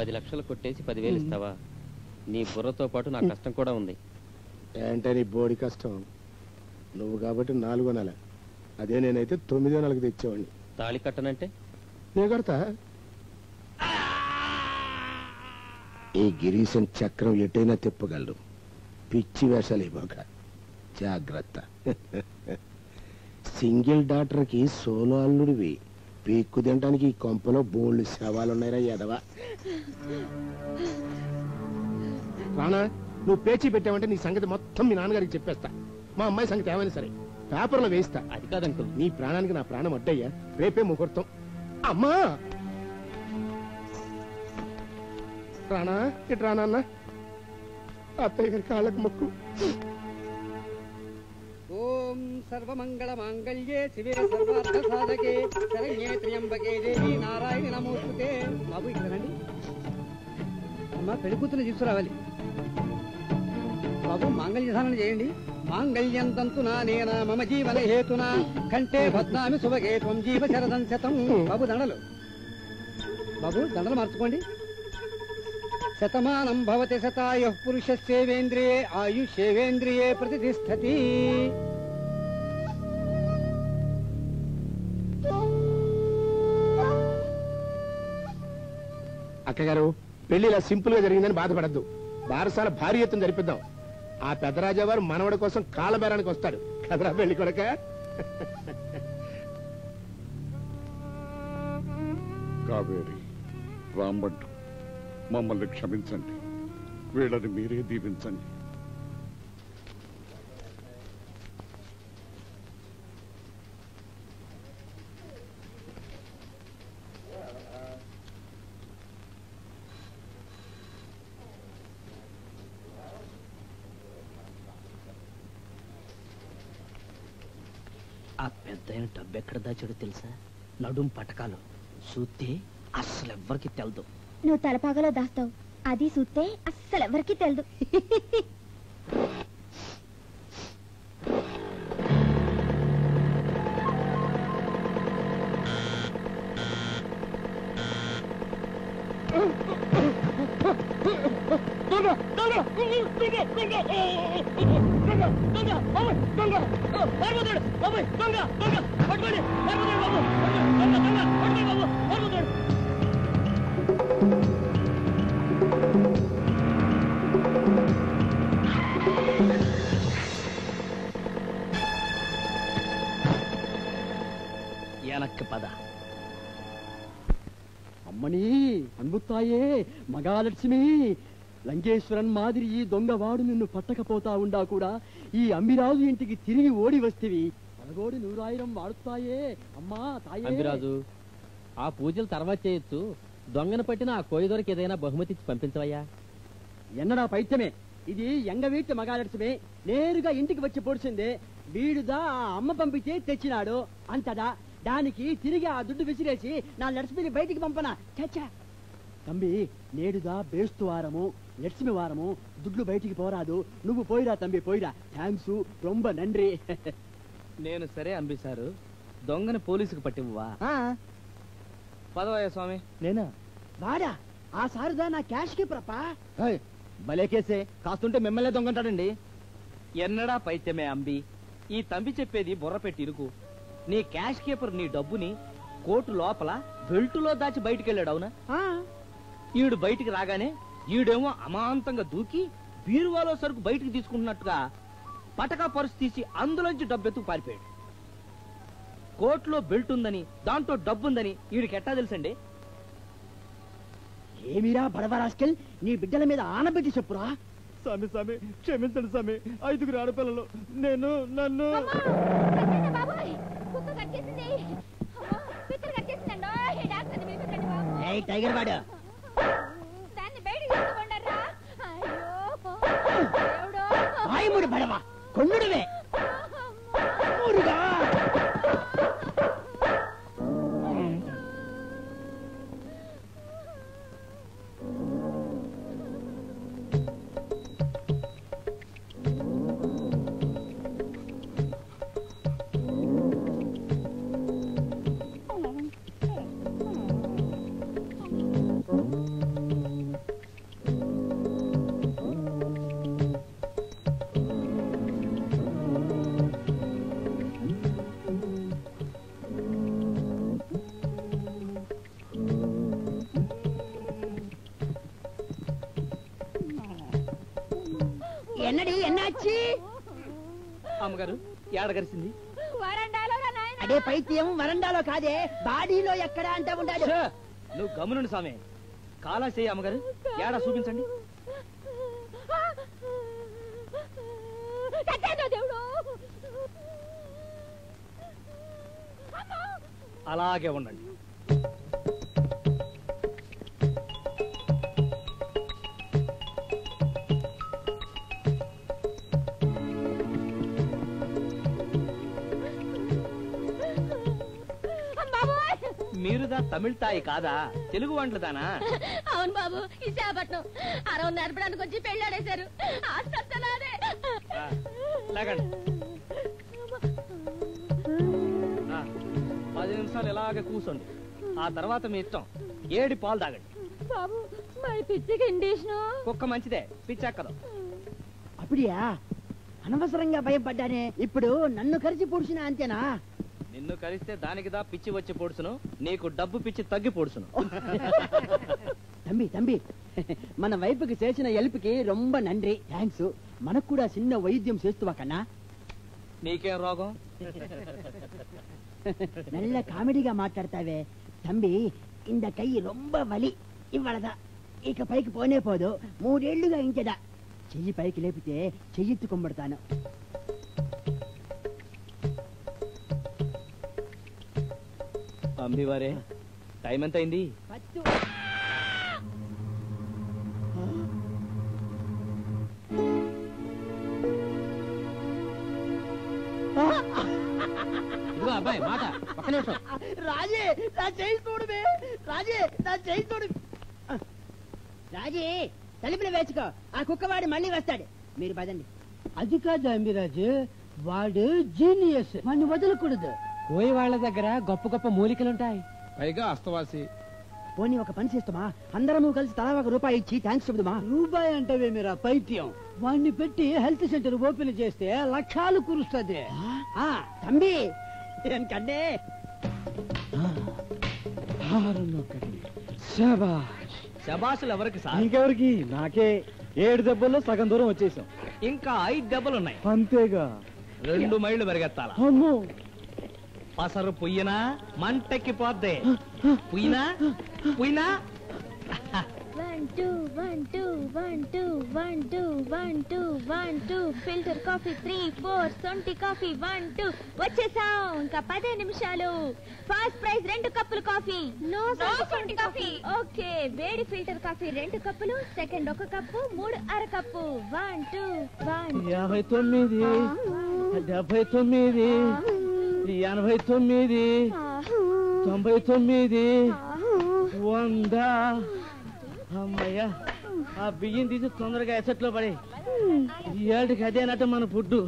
10 లక్షలు కొట్టేసి 10,000 ఇస్తావా? నీ బుర్రతో పాటు నా కష్టం కూడా ఉంది. ఏంటే నీ బోడి కష్టం? నువ్వు కాబట్టి 4వ నెల, అదే నేనైతే 9వ నెలకు తెచ్చేవాడిని. తాళి కట్టనంటే నే కడతా. ఈ గిరీశం చక్రం ఎటైనా తిప్పగలరు. పిచ్చి వేషాలు ఇవ్వక జాగ్రత్త. సింగిల్ డాక్టర్కి సోలో అల్లుడివి. పీక్కు తినడానికి ఈ కొంపలో బోల్డ్ శవాలున్నాయిరా ఎదవా. రానా, నువ్వు పేచీ పెట్టావంటే నీ సంగతి మొత్తం మీ నాన్నగారికి చెప్పేస్తా. మా అమ్మాయి సంగతి ఏమైనా సరే పేపర్లో వేయిస్తా. అది కాదంకుల్, నీ ప్రాణానికి నా ప్రాణం అడ్డయ్యా. రేపే ముహూర్తం. అమ్మా రానా, ఇటు రానా అన్న. అత్తయ్య గారి కాళ్ళకు మొక్కు. ఓం సర్వమంగళ మాంగళ్యే శివే సర్వార్థ సాధకే శరణ్యే త్ర్యంబకే దేవి నారాయణి నమోస్తుతే. బాబు ఇక్కడ రండి. అమ్మ పెళ్లి కూతురు తీసుకురావాలి. బాబు మాంగళ్య ధారణ చేయండి. మాంగళ్యం తంతునా నేనా మమ జీవన హేతునా కంటే బద్నామి శుభగే త్వం జీవ శరదం శతం. బాబు దండలు. బాబు దండలు మార్చుకోండి. శతమానం భవతి శతాయుః పురుషస్యేవేంద్రియే ఆయుష్యేవేంద్రియే ప్రతిష్టతి. అక్కగారు, పెళ్లి ఇలా సింపుల్ గా జరిగిందని బాధపడద్దు. బారసాల భారీ ఎత్తున జరిపిద్దాం. ఆ పెద్దరాజావారు మనవడి కోసం కాళ్ళబేరానికి వస్తాడు కదరా పెళ్లి కొడక. కావేరి, రాంబంటు, మమ్మల్ని క్షమించండి. వీళ్ళని మీరే దీవించండి. ఆ పెద్ద డబ్బు ఎక్కడ దాచాడో తెలుసా? నడుం పటకాలు చూస్తే అస్సలు ఎవ్వరికి తెలదు. నువ్వు తలపాగలో దాస్తావు, అది చూస్తే అస్సలు ఎవరికి తెలదు. ఎనక్కి పద. అమ్మని అన్బుత్తాయే మగాలక్ష్మి, లంకేశ్వరన్ మాదిరి ఈ దొంగవాడు నిన్ను పట్టకపోతా ఉండా కూడా ఈ అంబిరాజు ఇంటికి తిరిగి ఓడి వస్తేవి. పలగోడి 100,000 వాడుతాయే అమ్మా తాయే. అంబిరాజు, ఆ పూజలు తర్వాత చేయొచ్చు. దొంగను పట్టిన ఆ కోయిదొరికి ఏదైనా బహుమతి ఇచ్చి పంపించవయ్యా. ఎన్నడా పైత్యమే ఇది. ఎంగవీటి మగాలక్ష్మి నేరుగా ఇంటికి వచ్చి పొడిచింది. వీడుదా ఆ అమ్మ పంపితే తెచ్చినాడు అంతదా. దానికి తిరిగి ఆ దుడ్డు విసిరేసి నా లక్ష్మిని బయటికి పంపనా? చచ్చా తంబి, నేడుదా బేస్తు వారము, లక్ష్మి వారము, దుడ్లు బయటికి పోరాదు. నువ్వు పోయిరా తంబి, పోయిరా. థ్యాంక్స్, రొంబ నండ్రి. నేను సరే అంబిసారు, దొంగని పోలీసుకు పట్టివ్వా. పదవయ్య స్వామి. నేనా? వాడా ఆ సారుదా నా క్యాష్ కి ప్రపా. భలే కేసే, కాస్తుంటే మిమ్మల్నే దొంగంటాడండి. ఎన్నడా పైత్యమే అంబి, ఈ తంబి చెప్పేది బుర్ర పెట్టి ఇరుకు. నీ క్యాష్ కీపర్ నీ డబ్బుని కోటు లోపల బెల్టులో దాచి బయటికి వెళ్ళాడు. అవునా? ఈడు బయటికి రాగానే ఈడేమో అమాంతంగా దూకి బీరువాలో సరుకు బయటికి తీసుకుంటున్నట్టుగా పటకా పరుసు తీసి అందులోంచి డబ్బెత్తుకు పారిపోయాడు. కోట్లో బెల్ట్ ఉందని, దాంట్లో డబ్బుందని ఈడికి ఎట్టా తెలుసండి? ఏమిరా బడవరాస్కెల్, నీ బిడ్డల మీద ఆనబెట్టి చెప్పురా. స్వామి స్వామి క్షమించండి స్వామి, 5 ఆడపిల్లలు, నేను నన్ను. టైగర్ వాడు వాయుముడు బడవ కొండుడువే మురుగా. ఎన్నడి ఎన్నాచి అమ్మగారు ఏడగరిసింది అదే పైత్యం వరండాలో కాదే బాడీలో ఎక్కడ అంటా ఉండాలి. ఛే! నువ్వు గమనుండి సామే కాలా చేయి అమ్మగారు ఏడా చూపించండి. అలాగే ఉండండి. మీరుదా తమిళ తాయి కాదా, తెలుగు వంటదానా? అవును బాబు, విశాఖపట్నం అరవ నడపడానికి వచ్చి పెళ్ళాడేశారు. లాగండి. 10 నిమిషాలు ఇలాగే కూర్చోండి. ఆ తర్వాత మీ ఇష్టం. 7 పాలు తాగండి. బాబు మరి పిచ్చికి ఇండిషను కుక్క మంచిదే, పిచ్చెక్కదు. అప్పుడియా అనవసరంగా భయపడ్డానే. ఇప్పుడు నన్ను కరిచి పొడిచినా అంతేనా? నిన్ను కరిస్తే దానికిదా పిచ్చి వచ్చి పొడుచును, నీకు డబ్బు పిచ్చి తగ్గి పొడుచును. తంబి తంబి మన వైపుకి చేసిన హెల్ప్కి రొంబ నండ్రి, థ్యాంక్స్. మనకు కూడా చిన్న వైద్యం చేస్తువా కన్నా? నీకేం రోగం? நல்ல కామెడీగా మాట్లాడతావే తంబి. ఇంద కై రొంబ వలి ఇవ్వడదా, ఇక పైకి పోనే పోదు. 3 ఏళ్లుగా ఇంచదా. చెయ్యి పైకి లేపితే చెయ్యెత్తుకొంబడతాను. అంబివారే, టైం ఎంత అయింది? ఇదిగో అబ్బాయి మాట ఒక్క నిమిషం. రాజే నా చేయి చూడమే, రాజే నా చేయి చూడు. రాజే తలుపులు వేసుకో, ఆ కుక్కవాడు మళ్ళీ వస్తాడు. మీరు పదండి. అది కాదు అంబిరాజు, వాడు జీనియస్, వాడిని వదలకూడదు. కోయి వాళ్ళ దగ్గర గొప్ప గొప్ప మూలికలుంటాయి, పైగా అస్తవాసి. పోనీ ఒక పని చేస్తామా, అందరము కలిసి తలా ₹1 ఇచ్చి థ్యాంక్స్ చెబుదామా? రూపాయి అంటవే మీరు పైత్యం. వాడిని పెట్టి హెల్త్ సెంటర్ ఓపెన్ చేస్తే లక్షాలు కురుస్తుంది. తంబి కన్నే శబాసులు ఎవరికి సార్? ఇంకెవరికి? నాకే 7 దెబ్బల్లో సగం దూరం వచ్చేసాం. ఇంకా 5 దెబ్బలున్నాయి. అంతేగా. 2 మైళ్ళు పరిగెత్తాలా. అమ్మో, పసరు పుయ్యనా మంటెక్కి పోద్దే. పుయ్యినా పుయ్యినా. 1 2 1 2 1 2 1 2 1 2 1 2 ఫిల్టర్ కాఫీ 3 4 సొంటి కాఫీ 1 2 వచ్చేసాం. ఇంకా 10 నిమిషాలు. ఫస్ట్ ప్రైజ్ 2 కప్పులు కాఫీ. నో సొంటి కాఫీ. ఓకే, వేడి ఫిల్టర్ కాఫీ 2 కప్పులు, సెకండ్ 1 కప్పు, 3 అర కప్పు. 1 2 1 59 79 89 99 100. అమ్మయ్యా, ఆ బియ్యం తీసి తొందరగా ఎసట్లో పడి. ఈ ఏళ్ళకి అదేనట మన ఫుడ్.